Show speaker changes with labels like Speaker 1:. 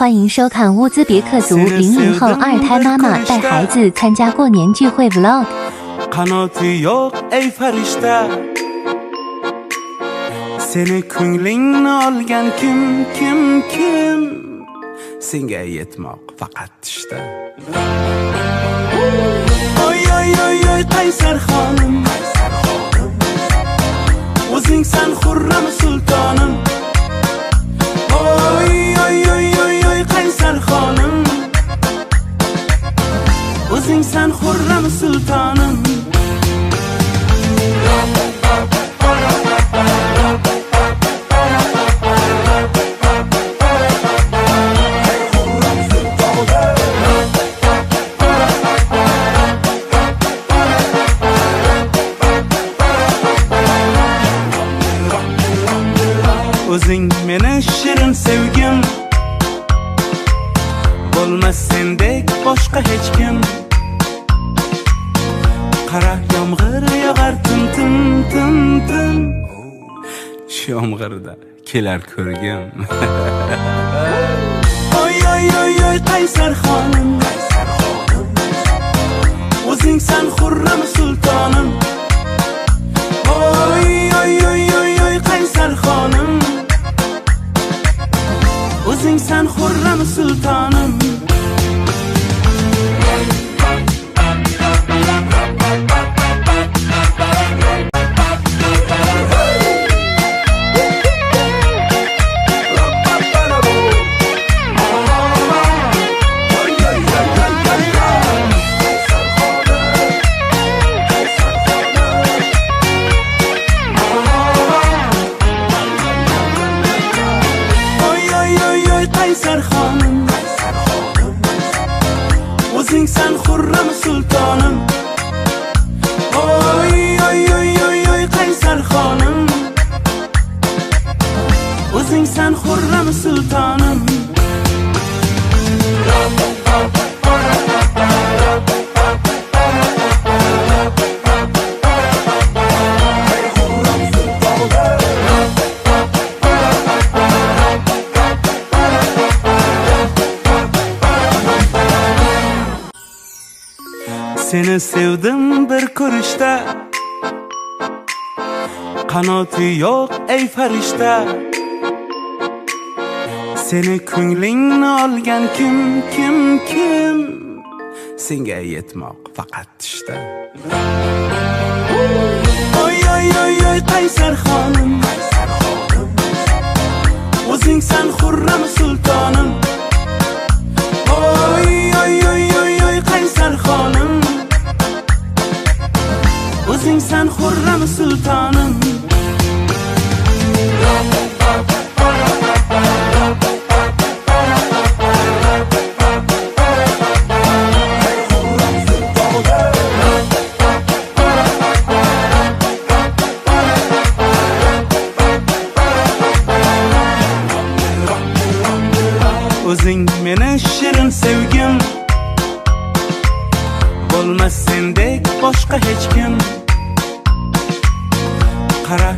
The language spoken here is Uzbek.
Speaker 1: 欢迎收看乌兹别克族00后二胎妈妈带孩子参加过年聚会 vlog。
Speaker 2: Qanoti yo'q ey farishta, seni ko'nglingni olgan kim senga yetmoq faqat tushda. Oy oy oy oy qaysar xonim, o'zingsan xurram sultonim. Oy oy oy oy oy qaysar xonim, o'zingsan xurram sultonim. O'zing meni shirin sevgim, bo'lmas sendek boshqa hech kim. Qara yomg'ir yog'ar tim. Shu yomg'irda kelar ko'rgim. Oy oy oy oy qaysar xonim, o'zingsan xurram sultonim. Oy oy oy oy oy qaysar xonim, o'zingsan xurram sultonim. Qaysar xonim, o'zingsan xurram sultonim. Oy oy oy oy oy qaysar xonim, o'zingsan xurram sultonim. Seni sevdim bir ko'rishda, qanoti yo'q ey farishta, seni ko'nglingni olgan kim senga yetmoq faqat tushda. Oy oy oy oy qaysar xonim, o'zingsan xurram sultonim. Oy oy oy oy oy qaysar xonim, o'zingsan xurram sultonim. O'zing meni shirin sevgim, bo'lmas sendek boshqa hech kim. Qara